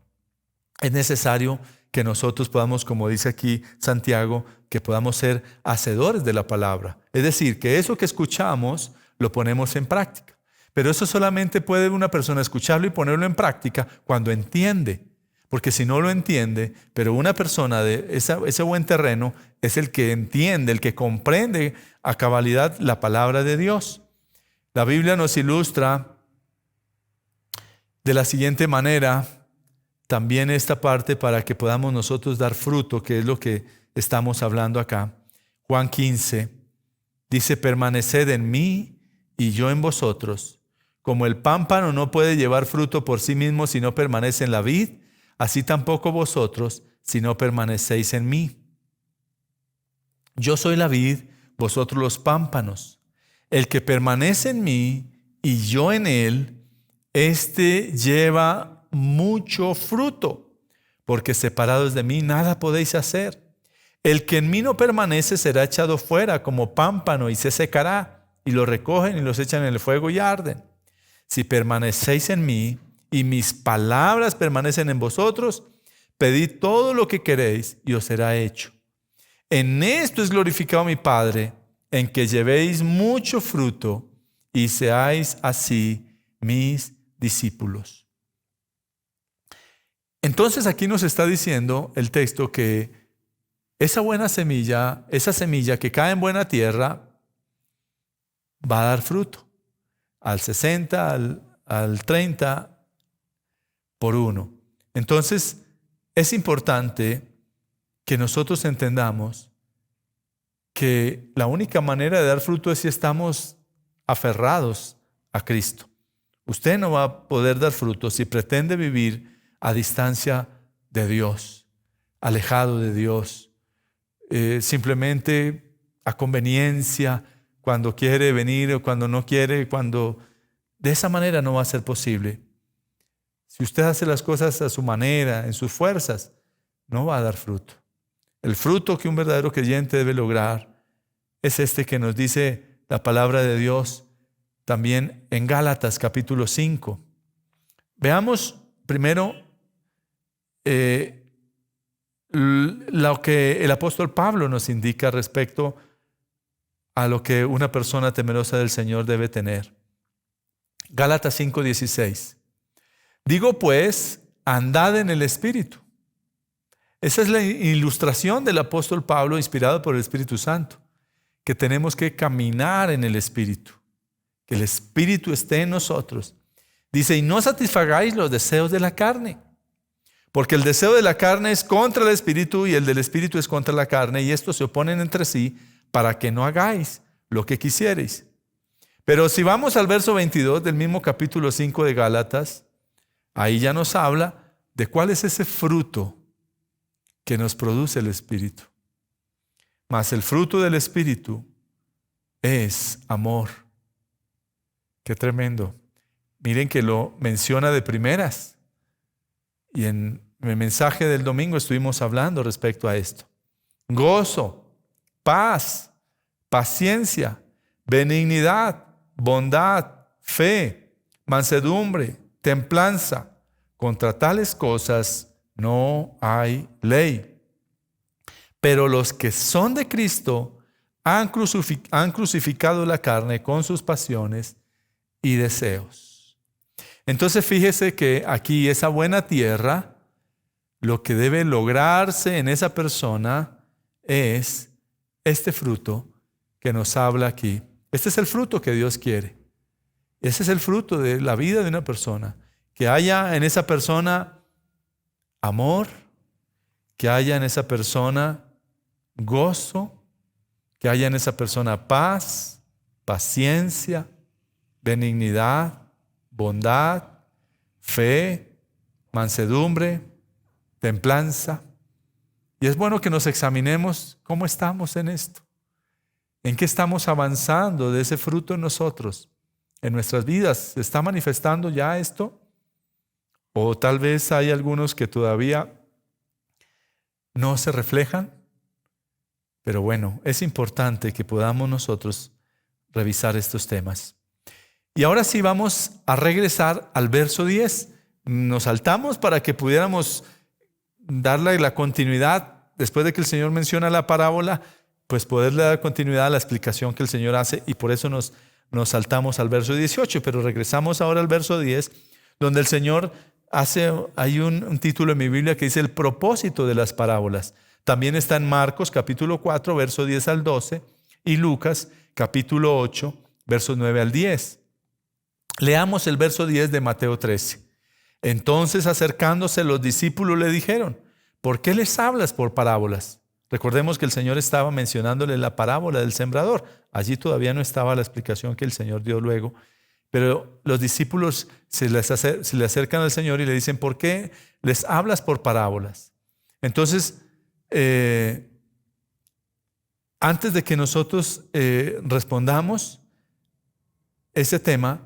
Es necesario que nosotros podamos, como dice aquí Santiago, que podamos ser hacedores de la palabra. Es decir, que eso que escuchamos lo ponemos en práctica. Pero eso solamente puede una persona escucharlo y ponerlo en práctica cuando entiende. Porque si no lo entiende, pero una persona de ese buen terreno es el que entiende, el que comprende a cabalidad la palabra de Dios. La Biblia nos ilustra de la siguiente manera también esta parte para que podamos nosotros dar fruto, que es lo que estamos hablando acá. Juan 15 dice, permaneced en mí y yo en vosotros. Como el pámpano no puede llevar fruto por sí mismo si no permanece en la vid, así tampoco vosotros si no permanecéis en mí. Yo soy la vid, vosotros los pámpanos. El que permanece en mí y yo en él, éste lleva mucho fruto, porque separados de mí nada podéis hacer. El que en mí no permanece será echado fuera como pámpano y se secará, y lo recogen y los echan en el fuego y arden. Si permanecéis en mí y mis palabras permanecen en vosotros, pedid todo lo que queréis y os será hecho. En esto es glorificado mi Padre, en que llevéis mucho fruto y seáis así mis discípulos. Entonces aquí nos está diciendo el texto que esa buena semilla, esa semilla que cae en buena tierra, va a dar fruto. Al 60, al 30 por 1. Entonces es importante que nosotros entendamos que la única manera de dar fruto es si estamos aferrados a Cristo. Usted no va a poder dar fruto si pretende vivir a distancia de Dios, alejado de Dios, simplemente a conveniencia, cuando quiere venir o cuando no quiere, de esa manera no va a ser posible. Si usted hace las cosas a su manera, en sus fuerzas, no va a dar fruto. El fruto que un verdadero creyente debe lograr es este que nos dice la palabra de Dios también en Gálatas capítulo 5. Veamos primero lo que el apóstol Pablo nos indica respecto a lo que una persona temerosa del Señor debe tener. Gálatas 5:16. Digo pues, andad en el Espíritu. Esa es la ilustración del apóstol Pablo inspirado por el Espíritu Santo, que tenemos que caminar en el Espíritu, que el Espíritu esté en nosotros. Dice, y no satisfagáis los deseos de la carne, porque el deseo de la carne es contra el Espíritu y el del Espíritu es contra la carne, y estos se oponen entre sí para que no hagáis lo que quisierais. Pero si vamos al verso 22 del mismo capítulo 5 de Gálatas, ahí ya nos habla de cuál es ese fruto que nos produce el Espíritu. Mas el fruto del Espíritu es amor. Qué tremendo. Miren que lo menciona de primeras. Y en el mensaje del domingo estuvimos hablando respecto a esto. Gozo, paz, paciencia, benignidad, bondad, fe, mansedumbre, templanza. Contra tales cosas no hay ley. Pero los que son de Cristo han crucificado la carne con sus pasiones y deseos. Entonces fíjese que aquí esa buena tierra, lo que debe lograrse en esa persona es este fruto que nos habla aquí. Este es el fruto que Dios quiere. Ese es el fruto de la vida de una persona. Que haya en esa persona amor, que haya en esa persona gozo, que haya en esa persona paz, paciencia, benignidad, bondad, fe, mansedumbre, templanza. Y es bueno que nos examinemos cómo estamos en esto. ¿En qué estamos avanzando de ese fruto en nosotros? ¿En nuestras vidas se está manifestando ya esto? ¿O tal vez hay algunos que todavía no se reflejan? Pero bueno, es importante que podamos nosotros revisar estos temas. Y ahora sí vamos a regresar al verso 10. Nos saltamos para que pudiéramos darle la continuidad. Después de que el Señor menciona la parábola, pues poderle dar continuidad a la explicación que el Señor hace. Y por eso nos saltamos al verso 18. Pero regresamos ahora al verso 10, donde el Señor hay un título en mi Biblia que dice el propósito de las parábolas. También está en Marcos capítulo 4, verso 10 al 12, y Lucas capítulo 8, versos 9 al 10. Leamos el verso 10 de Mateo 13. Entonces, acercándose, los discípulos le dijeron, ¿por qué les hablas por parábolas? Recordemos que el Señor estaba mencionándole la parábola del sembrador. Allí todavía no estaba la explicación que el Señor dio luego. Pero los discípulos se le acercan al Señor y le dicen, ¿por qué les hablas por parábolas? Entonces, antes de que nosotros respondamos ese tema,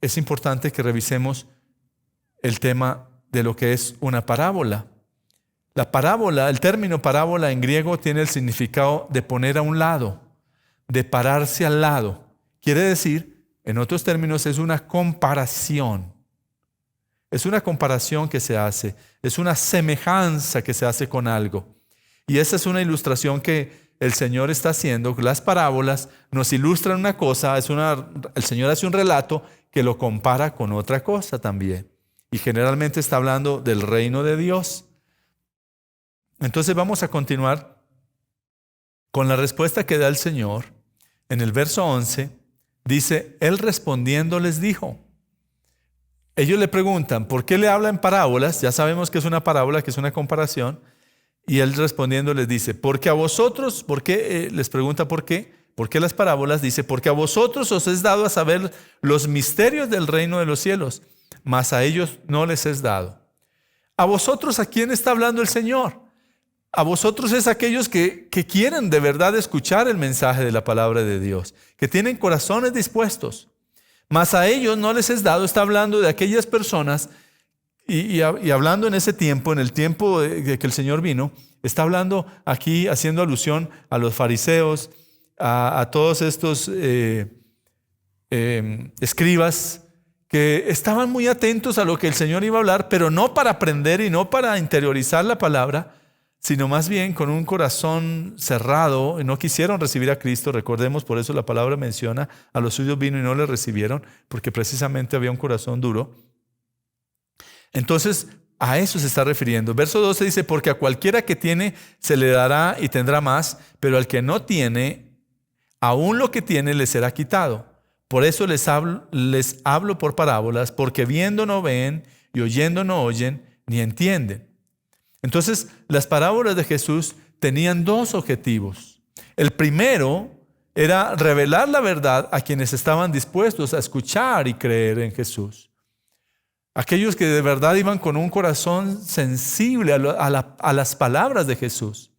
es importante que revisemos el tema de lo que es una parábola. La parábola, el término parábola en griego tiene el significado de poner a un lado, de pararse al lado. Quiere decir, en otros términos, es una comparación. Es una comparación que se hace, es una semejanza que se hace con algo. Y esa es una ilustración que el Señor está haciendo. Las parábolas nos ilustran una cosa, el Señor hace un relato que lo compara con otra cosa también. Y generalmente está hablando del reino de Dios. Entonces vamos a continuar con la respuesta que da el Señor. En el verso 11 dice, Él respondiendo les dijo. Ellos le preguntan, ¿por qué le habla en parábolas? Ya sabemos que es una parábola, que es una comparación. Y Él respondiendo les dice, porque a vosotros, ¿por qué? Les pregunta por qué. ¿Por qué las parábolas? Dice, porque a vosotros os es dado a saber los misterios del reino de los cielos, mas a ellos no les es dado. ¿A vosotros a quién está hablando el Señor? A vosotros es aquellos que quieren de verdad escuchar el mensaje de la palabra de Dios, que tienen corazones dispuestos. Mas a ellos no les es dado, está hablando de aquellas personas y hablando en ese tiempo, en el tiempo de que el Señor vino, está hablando aquí, haciendo alusión a los fariseos, a todos estos escribas que estaban muy atentos a lo que el Señor iba a hablar, pero no para aprender y no para interiorizar la palabra, sino más bien con un corazón cerrado, y no quisieron recibir a Cristo. Recordemos, por eso la palabra menciona, a los suyos vino y no le recibieron, porque precisamente había un corazón duro. Entonces, a eso se está refiriendo. Verso 12 dice, porque a cualquiera que tiene se le dará y tendrá más, pero al que no tiene, aún lo que tiene le será quitado. Por eso les hablo por parábolas, porque viendo no ven y oyendo no oyen ni entienden. Entonces, las parábolas de Jesús tenían dos objetivos. El primero era revelar la verdad a quienes estaban dispuestos a escuchar y creer en Jesús. Aquellos que de verdad iban con un corazón sensible a las palabras de Jesús.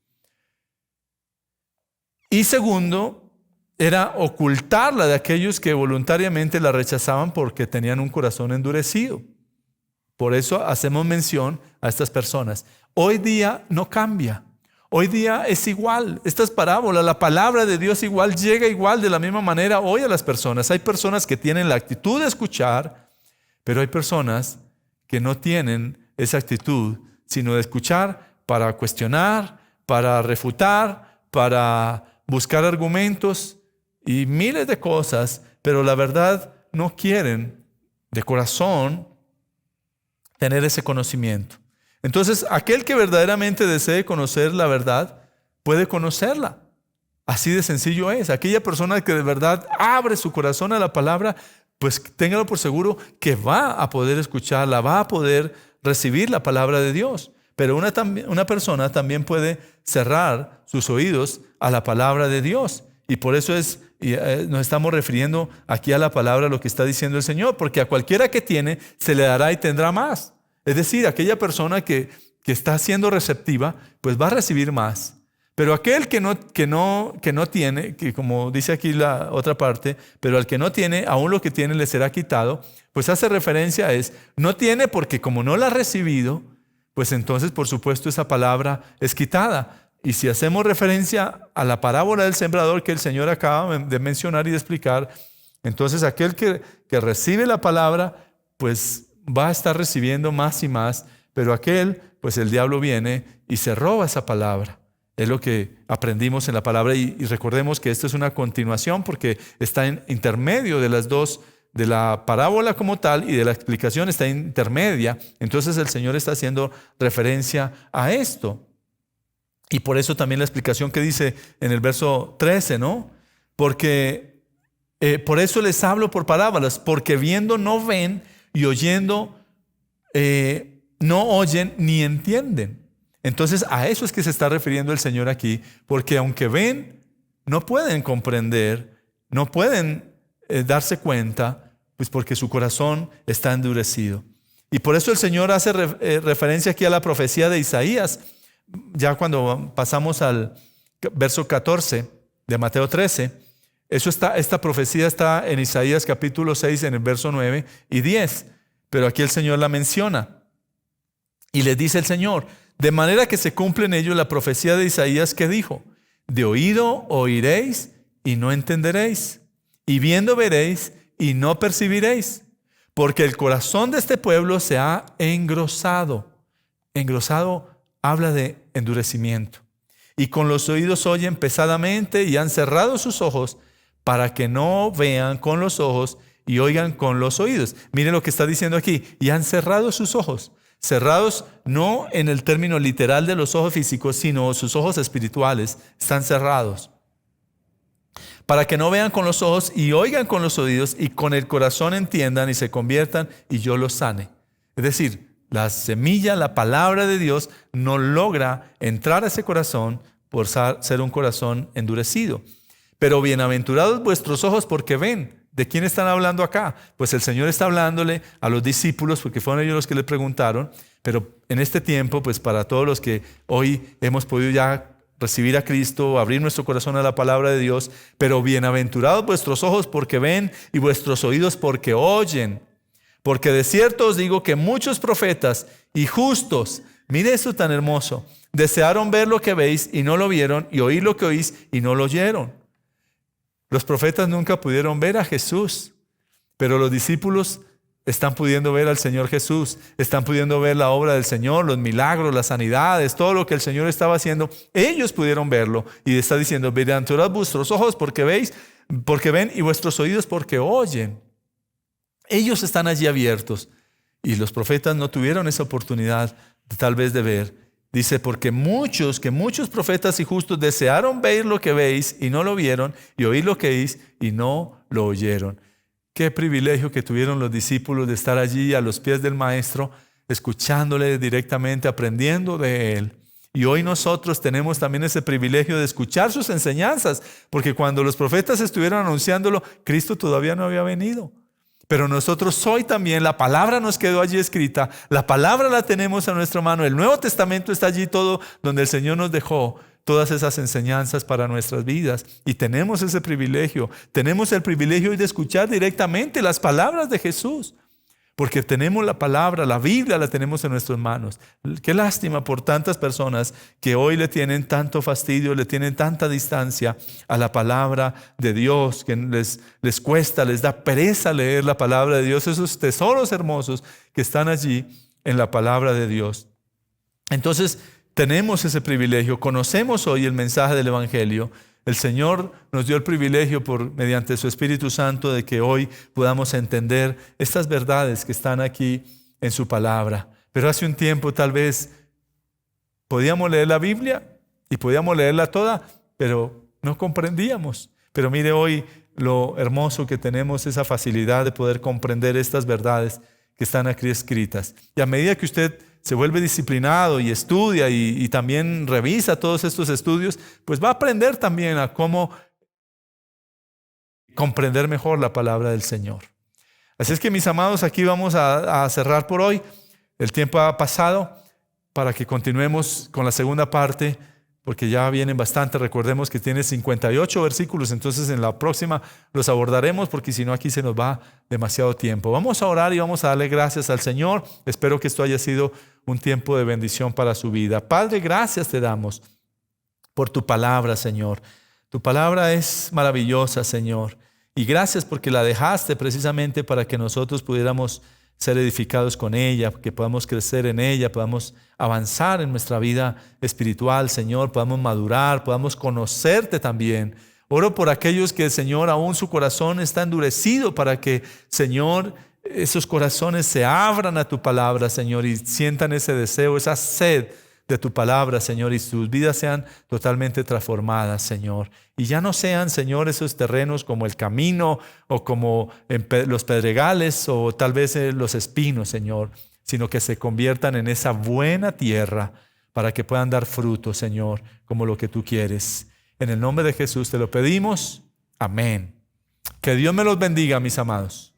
Y segundo, era ocultarla de aquellos que voluntariamente la rechazaban porque tenían un corazón endurecido. Por eso hacemos mención a estas personas. Hoy día no cambia. Hoy día es igual. Estas parábolas, la palabra de Dios igual llega igual de la misma manera hoy a las personas. Hay personas que tienen la actitud de escuchar, pero hay personas que no tienen esa actitud, sino de escuchar para cuestionar, para refutar, para buscar argumentos y miles de cosas, pero la verdad no quieren de corazón tener ese conocimiento. Entonces, aquel que verdaderamente desee conocer la verdad, puede conocerla. Así de sencillo es. Aquella persona que de verdad abre su corazón a la palabra, pues téngalo por seguro que va a poder escucharla, va a poder recibir la palabra de Dios. Pero una persona también puede cerrar sus oídos a la palabra de Dios. Y por eso nos estamos refiriendo aquí a la palabra, lo que está diciendo el Señor, porque a cualquiera que tiene se le dará y tendrá más. Es decir, aquella persona que está siendo receptiva, pues va a recibir más. Pero aquel que no tiene, que como dice aquí la otra parte, pero al que no tiene, aún lo que tiene le será quitado, pues hace referencia a no tiene porque como no la ha recibido, pues entonces por supuesto esa palabra es quitada. Y si hacemos referencia a la parábola del sembrador que el Señor acaba de mencionar y de explicar, entonces aquel que recibe la palabra, pues va a estar recibiendo más y más, pero aquel, pues el diablo viene y se roba esa palabra. Es lo que aprendimos en la palabra y recordemos que esto es una continuación porque está en intermedio de las dos, de la parábola como tal y de la explicación está intermedia. Entonces el Señor está haciendo referencia a esto. Y por eso también la explicación que dice en el verso 13, ¿no? Porque por eso les hablo por parábolas, porque viendo no ven y oyendo no oyen ni entienden. Entonces a eso es que se está refiriendo el Señor aquí, porque aunque ven, no pueden comprender, no pueden darse cuenta, pues porque su corazón está endurecido. Y por eso el Señor hace referencia aquí a la profecía de Isaías. Ya cuando pasamos al verso 14 de Mateo 13, esta profecía está en Isaías capítulo 6 en el verso 9 y 10, pero aquí el Señor la menciona y les dice el Señor, de manera que se cumple en ello la profecía de Isaías que dijo, de oído oiréis y no entenderéis, y viendo veréis y no percibiréis, porque el corazón de este pueblo se ha engrosado. Engrosado habla de endurecimiento. Y con los oídos oyen pesadamente y han cerrado sus ojos para que no vean con los ojos y oigan con los oídos. Miren lo que está diciendo aquí. Y han cerrado sus ojos. Cerrados no en el término literal de los ojos físicos, sino sus ojos espirituales están cerrados. Para que no vean con los ojos y oigan con los oídos y con el corazón entiendan y se conviertan y yo los sane. Es decir, la semilla, la palabra de Dios no logra entrar a ese corazón por ser un corazón endurecido. Pero bienaventurados vuestros ojos porque ven. ¿De quién están hablando acá? Pues el Señor está hablándole a los discípulos porque fueron ellos los que le preguntaron. Pero en este tiempo, pues para todos los que hoy hemos podido ya recibir a Cristo, abrir nuestro corazón a la palabra de Dios. Pero bienaventurados vuestros ojos porque ven y vuestros oídos porque oyen. Porque de cierto os digo que muchos profetas y justos, mire esto tan hermoso, desearon ver lo que veis y no lo vieron, y oír lo que oís y no lo oyeron. Los profetas nunca pudieron ver a Jesús, pero los discípulos están pudiendo ver al Señor Jesús, están pudiendo ver la obra del Señor, los milagros, las sanidades, todo lo que el Señor estaba haciendo. Ellos pudieron verlo y está diciendo, bienaventurados vuestros ojos porque ven y vuestros oídos porque oyen. Ellos están allí abiertos y los profetas no tuvieron esa oportunidad tal vez de ver. Dice, porque muchos profetas y justos desearon ver lo que veis y no lo vieron, y oír lo que oís y no lo oyeron. Qué privilegio que tuvieron los discípulos de estar allí a los pies del Maestro, escuchándole directamente, aprendiendo de Él. Y hoy nosotros tenemos también ese privilegio de escuchar sus enseñanzas, porque cuando los profetas estuvieron anunciándolo, Cristo todavía no había venido. Pero nosotros hoy también, la palabra nos quedó allí escrita, la palabra la tenemos a nuestra mano, el Nuevo Testamento está allí todo donde el Señor nos dejó todas esas enseñanzas para nuestras vidas. Y tenemos ese privilegio, tenemos el privilegio hoy de escuchar directamente las palabras de Jesús. Porque tenemos la palabra, la Biblia la tenemos en nuestras manos. Qué lástima por tantas personas que hoy le tienen tanto fastidio, le tienen tanta distancia a la palabra de Dios, que les cuesta, les da pereza leer la palabra de Dios, esos tesoros hermosos que están allí en la palabra de Dios. Entonces, tenemos ese privilegio, conocemos hoy el mensaje del Evangelio. El Señor nos dio el privilegio mediante su Espíritu Santo de que hoy podamos entender estas verdades que están aquí en su palabra. Pero hace un tiempo tal vez podíamos leer la Biblia y podíamos leerla toda, pero no comprendíamos. Pero mire hoy lo hermoso que tenemos, esa facilidad de poder comprender estas verdades que están aquí escritas. Y a medida que usted se vuelve disciplinado y estudia y también revisa todos estos estudios, pues va a aprender también a cómo comprender mejor la palabra del Señor. Así es que, mis amados, aquí vamos a cerrar por hoy. El tiempo ha pasado para que continuemos con la segunda parte, porque ya vienen bastante. Recordemos que tiene 58 versículos, entonces en la próxima los abordaremos, porque si no aquí se nos va demasiado tiempo. Vamos a orar y vamos a darle gracias al Señor. Espero que esto haya sido un tiempo de bendición para su vida. Padre, gracias te damos por tu palabra, Señor. Tu palabra es maravillosa, Señor. Y gracias porque la dejaste precisamente para que nosotros pudiéramos ser edificados con ella, que podamos crecer en ella, podamos avanzar en nuestra vida espiritual, Señor, podamos madurar, podamos conocerte también. Oro por aquellos que, Señor, aún su corazón está endurecido para que, Señor, esos corazones se abran a tu palabra, Señor, y sientan ese deseo, esa sed de tu palabra, Señor, y sus vidas sean totalmente transformadas, Señor. Y ya no sean, Señor, esos terrenos como el camino o como los pedregales o tal vez los espinos, Señor, sino que se conviertan en esa buena tierra para que puedan dar fruto, Señor, como lo que tú quieres. En el nombre de Jesús te lo pedimos. Amén. Que Dios me los bendiga, mis amados.